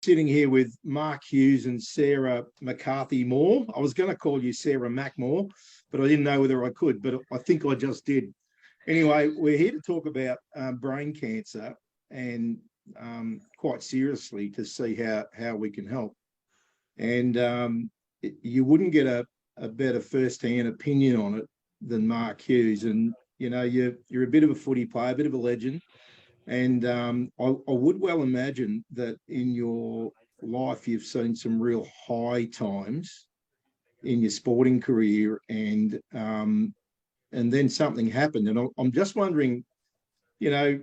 sitting here with Mark Hughes and Sarah McCarthy Moore. I was going to call you Sarah Mac Moore, but I didn't know whether I could, but I think I just did. Anyway, we're here to talk about brain cancer and quite seriously to see how we can help. And you wouldn't get a better first-hand opinion on it than Mark Hughes. And, you know, you're a bit of a footy player, a bit of a legend. And I would well imagine that in your life, you've seen some real high times in your sporting career, and then something happened. And I'm just wondering, you know,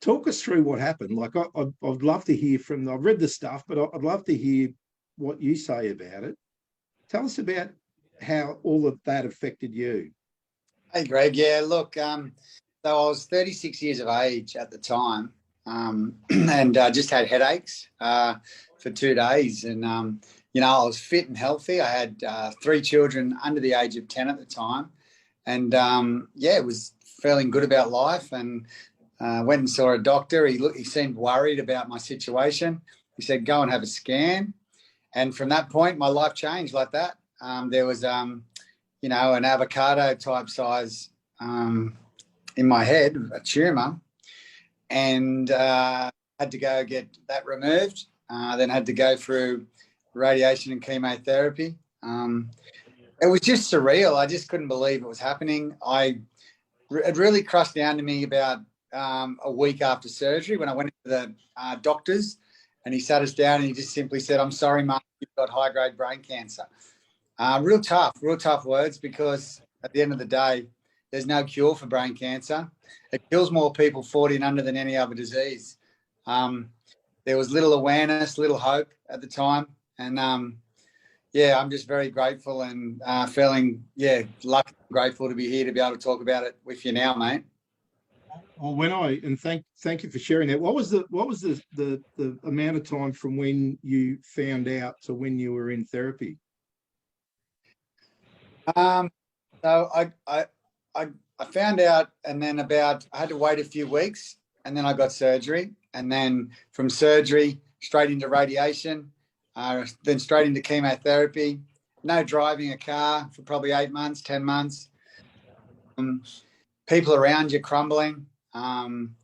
talk us through what happened. Like I'd love to hear from. I've read the stuff, but I'd love to hear what you say about it. Tell us about how all of that affected you. Hey, Greg. Yeah, look. So I was 36 years of age at the time, and just had headaches for 2 days. And, you know, I was fit and healthy. I had 3 children under the age of 10 at the time. And, yeah, was feeling good about life, and went and saw a doctor. He seemed worried about my situation. He said, go and have a scan. And from that point, my life changed like that. There was, you know, an avocado type size in my head, a tumour, and had to go get that removed, then had to go through radiation and chemotherapy. It was just surreal. I just couldn't believe it was happening. It really crushed down to me about a week after surgery when I went to the doctors, and he sat us down and he just simply said, I'm sorry, Mark, you've got high-grade brain cancer. Real tough words, because at the end of the day, there's no cure for brain cancer. It kills more people 40 and under than any other disease. There was little awareness, little hope at the time. And, yeah, I'm just very grateful and feeling, lucky and grateful to be here to be able to talk about it with you now, mate. Well, thank you for sharing that. What was the amount of time from when you found out to when you were in therapy? So I found out, and then I had to wait a few weeks, and then I got surgery, and then from surgery straight into radiation, then straight into chemotherapy. No driving a car for probably 8 months, 10 months. People around you crumbling. I'm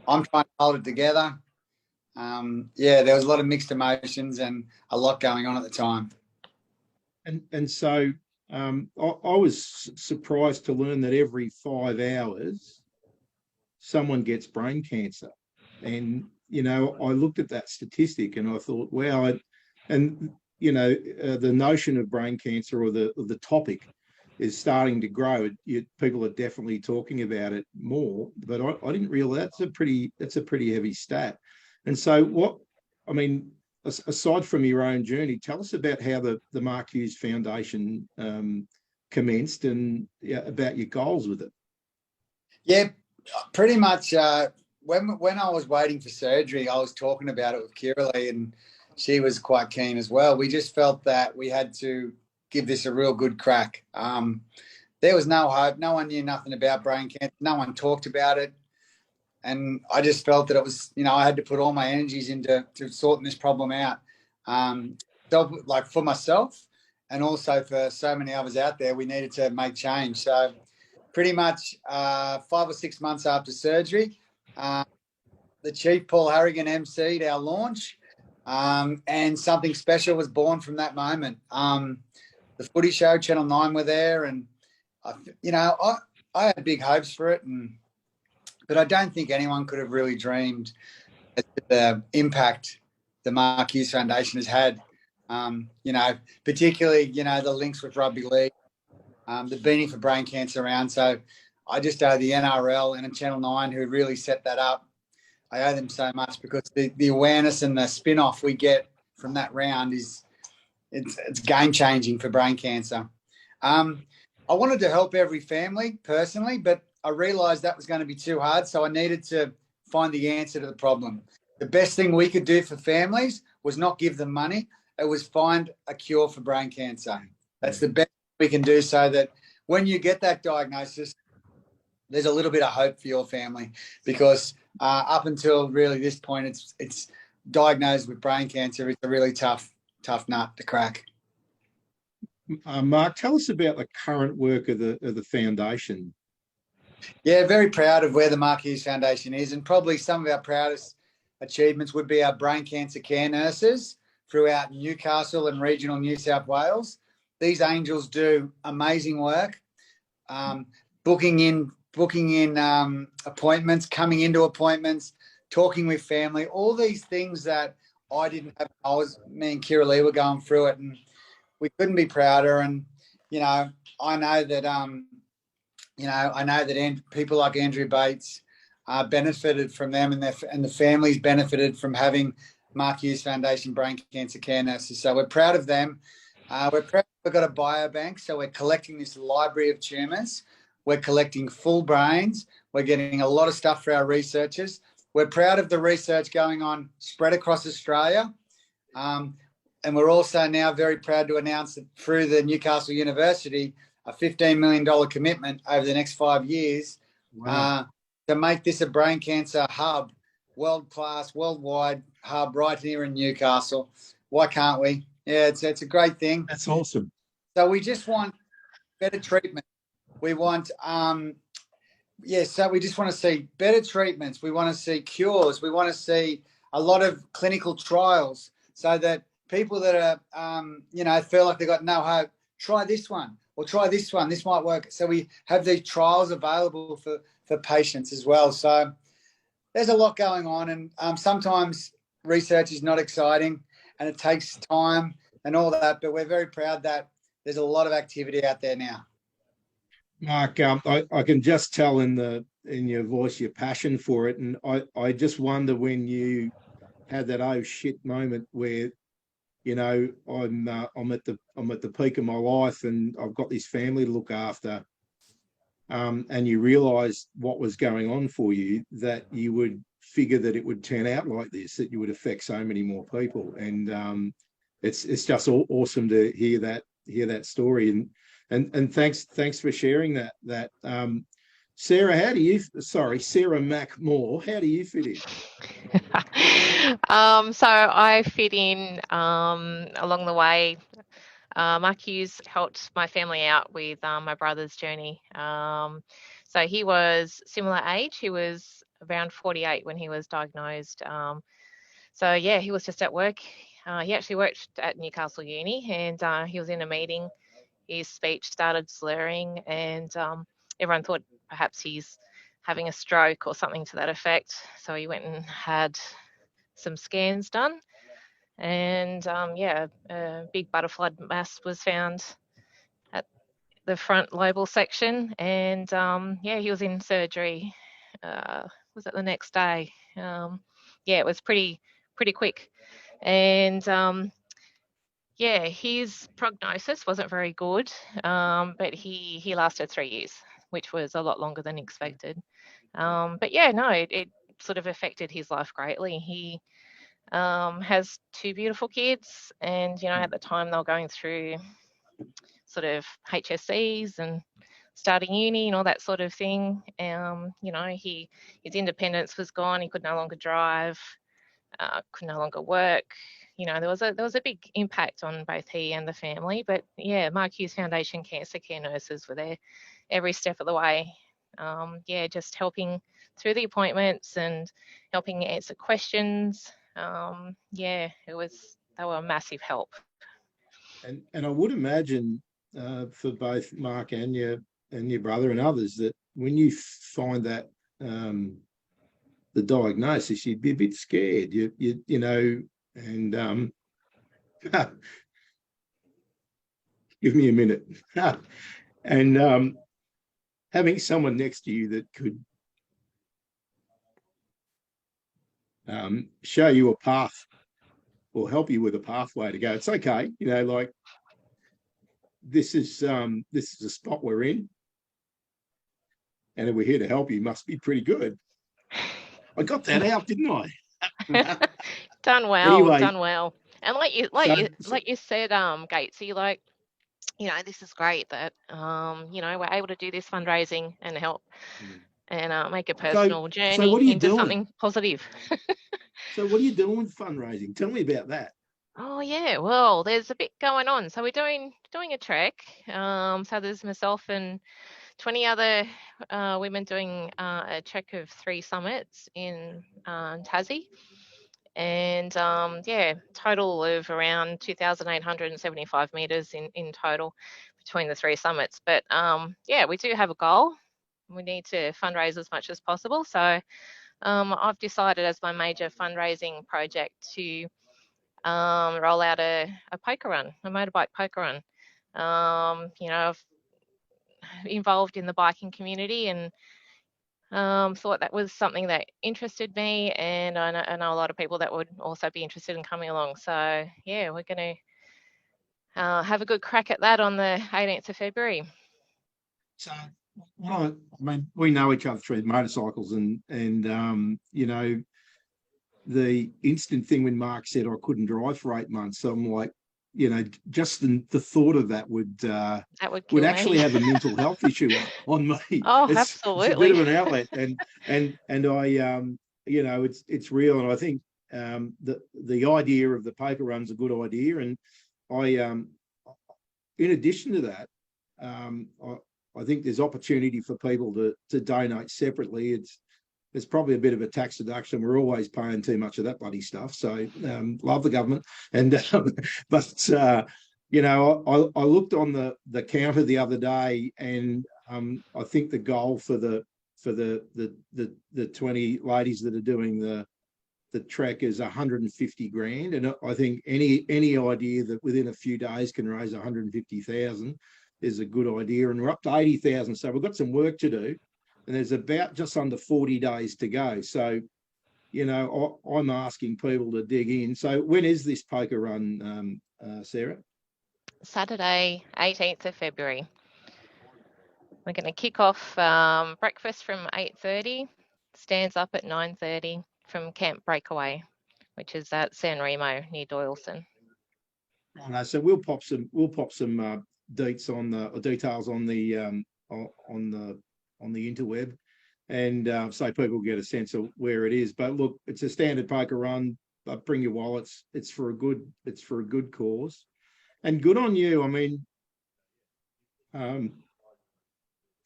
trying to hold it together. There was a lot of mixed emotions and a lot going on at the time. And so I was surprised to learn that every 5 hours someone gets brain cancer. And, you know, I looked at that statistic and I thought, wow. You know, the notion of brain cancer, or the topic, is starting to grow. People are definitely talking about it more, but I didn't realize that's a pretty heavy stat. And so aside from your own journey, tell us about how the Mark Hughes Foundation commenced, and about your goals with it. Yeah, pretty much. When I was waiting for surgery, I was talking about it with Kiralee, and she was quite keen as well. We just felt that we had to give this a real good crack. There was no hope. No one knew nothing about brain cancer. No one talked about it. And I just felt that it was, you know, I had to put all my energies into sorting this problem out. Like for myself, and also for so many others out there, we needed to make change. So pretty much 5 or 6 months after surgery, the Chief Paul Harrigan emceed our launch, and something special was born from that moment. The Footy Show, Channel 9 were there, and I had big hopes for it, but I don't think anyone could have really dreamed the impact the Mark Hughes Foundation has had. Particularly, the links with rugby league, the Beanie for Brain Cancer round. So I just owe the NRL and Channel 9, who really set that up. I owe them so much, because the awareness and the spin-off we get from that round it's game-changing for brain cancer. I wanted to help every family personally, but I realised that was going to be too hard, so I needed to find the answer to the problem. The best thing we could do for families was not give them money. It was find a cure for brain cancer. That's the best we can do, so that when you get that diagnosis, there's a little bit of hope for your family, because up until really this point, it's diagnosed with brain cancer is a really tough nut to crack. Mark, tell us about the current work of the foundation. Yeah, very proud of where the Mark Hughes Foundation is, and probably some of our proudest achievements would be our brain cancer care nurses throughout Newcastle and regional New South Wales. These angels do amazing work, booking in appointments, coming into appointments, talking with family, all these things that I didn't have. Me and Kira Lee were going through it, and we couldn't be prouder. And I know that people like Andrew Bates benefited from them, and the families benefited from having Mark Hughes Foundation brain cancer care nurses. So we're proud of them. We're proud we've got a biobank, so we're collecting this library of tumours. We're collecting full brains. We're getting a lot of stuff for our researchers. We're proud of the research going on spread across Australia. And we're also now very proud to announce that through the Newcastle University, a $15 million commitment over the next 5 years. Wow. To make this a brain cancer hub, world-class, worldwide hub right here in Newcastle. Why can't we? Yeah, it's a great thing. That's awesome. So we just want better treatment. We want, so we just want to see better treatments. We want to see cures. We want to see a lot of clinical trials so that people that are, feel like they've got no hope, try this one or try this one. This might work. So we have these trials available for patients as well. So there's a lot going on, and sometimes research is not exciting and it takes time and all that, but we're very proud that there's a lot of activity out there now. Mark, I can just tell in your voice your passion for it, and I just wonder when you had that oh shit moment where I'm at the peak of my life and I've got this family to look after, and you realise what was going on for you, that you would figure that it would turn out like this, that you would affect so many more people, and it's just awesome to hear that story, and thanks for sharing that. Sarah, Sarah Mac Moore, how do you fit in? So I fit in along the way. Mark Hughes helped my family out with my brother's journey. So he was similar age. He was around 48 when he was diagnosed. So yeah, he was just at work. He actually worked at Newcastle Uni, and he was in a meeting. His speech started slurring, and everyone thought perhaps he's having a stroke or something to that effect. So he went and had some scans done, and a big butterfly mass was found at the front lobal section, and he was in surgery. Was it the next day? It was pretty quick, and his prognosis wasn't very good, but he lasted 3 years, which was a lot longer than expected. It sort of affected his life greatly. He has 2 beautiful kids, and at the time they were going through sort of HSCs and starting uni and all that sort of thing. His independence was gone. He could no longer drive, could no longer work. There was a big impact on both he and the family. But Mark Hughes Foundation cancer care nurses were there every step of the way. Just helping through the appointments and helping answer questions. They were a massive help. And I would imagine for both Mark and your brother and others that when you find that the diagnosis, you'd be a bit scared. And give me a minute. And having someone next to you that could show you a path or help you with a pathway to go. It's okay, like this is a spot we're in, and if we're here to help you, must be pretty good. I got that out, didn't I? Done well. Anyway, done well. And like you said, Gatesy, this is great that we're able to do this fundraising and help and make a So, personal so journey what are you into doing? something positive. So what are you doing with fundraising? Tell me about that. Oh yeah, well, there's a bit going on. So we're doing a trek. So there's myself and 20 other women doing a trek of 3 summits in Tassie, and yeah, total of around 2,875 meters in total between the 3 summits. But yeah, we do have a goal. We need to fundraise as much as possible. So I've decided as my major fundraising project to roll out a poker run, a motorbike poker run. I've involved in the biking community and thought that was something that interested me, and I know a lot of people that would also be interested in coming along. So yeah, we're going to have a good crack at that on the 18th of February. So, I mean, we know each other through motorcycles, and the instant thing when Mark said I couldn't drive for 8 months, so I'm like, just the thought of that would kill actually me. have a mental health issue on me. Oh, It's a bit absolutely. of an outlet, and I it's real, and I think the idea of the poker run's a good idea, and I in addition to that, I think there's opportunity for people to donate separately. There's probably a bit of a tax deduction. We're always paying too much of that bloody stuff. So love the government. And but I looked on the counter the other day, and I think the goal for the 20 ladies that are doing the trek is 150 grand. And I think any idea that within a few days can raise 150,000 is a good idea. And we're up to 80,000. So we've got some work to do. And there's about just under 40 days to go. So, I'm asking people to dig in. So when is this poker run, Sarah? Saturday, 18th of February. We're going to kick off breakfast from 8:30, stands up at 9:30 from Camp Breakaway, which is at San Remo near Doylestown. So we'll pop some details on the interweb, and so people get a sense of where it is. But look, it's a standard poker run. But bring your wallets. It's for a good cause, and good on you. I mean, for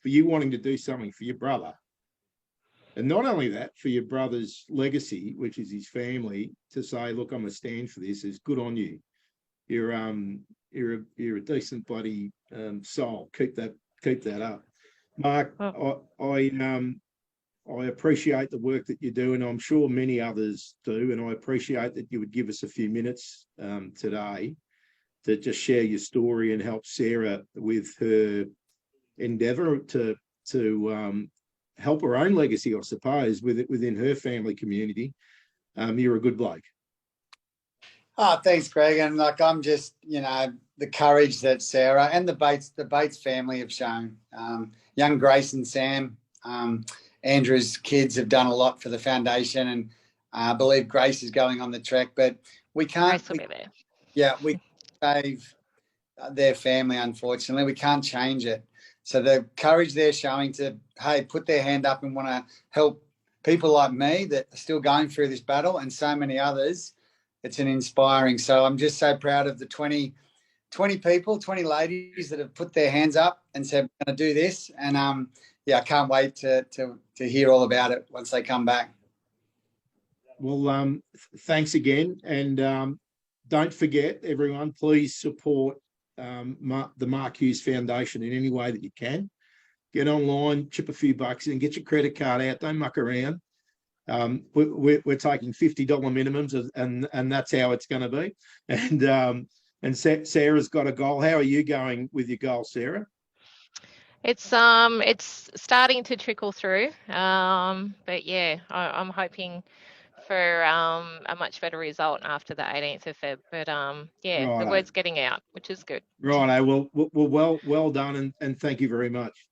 you wanting to do something for your brother, and not only that, for your brother's legacy, which is his family, to say, look, I'm going to stand for this, is good on you. You're a decent bloody soul. Keep that up, Mark. I appreciate the work that you're doing. I'm sure many others do, and I appreciate that you would give us a few minutes today to just share your story and help Sarah with her endeavour to help her own legacy, I suppose, within her family community. You're a good bloke. Oh, thanks, Greg. And I'm just, the courage that Sarah and the Bates family have shown. Young Grace and Sam, Andrew's kids have done a lot for the foundation, and I believe Grace is going on the trek, but we can't. Grace will be there. Yeah, we save their family, unfortunately. We can't change it. So the courage they're showing to, hey, put their hand up and want to help people like me that are still going through this battle, and so many others, it's an inspiring. So I'm just so proud of the 20 people, 20 ladies that have put their hands up and said, we're going to do this. And I can't wait to hear all about it once they come back. Well, thanks again. And don't forget, everyone, please support the Mark Hughes Foundation in any way that you can. Get online, chip a few bucks in, get your credit card out, don't muck around. We're taking $50 minimums, and that's how it's going to be. And Sarah's got a goal. How are you going with your goal, Sarah? It's starting to trickle through, but yeah, I'm hoping for a much better result after the 18th of Feb. But yeah, the word's getting out, which is good. Right. Well, well done, and thank you very much.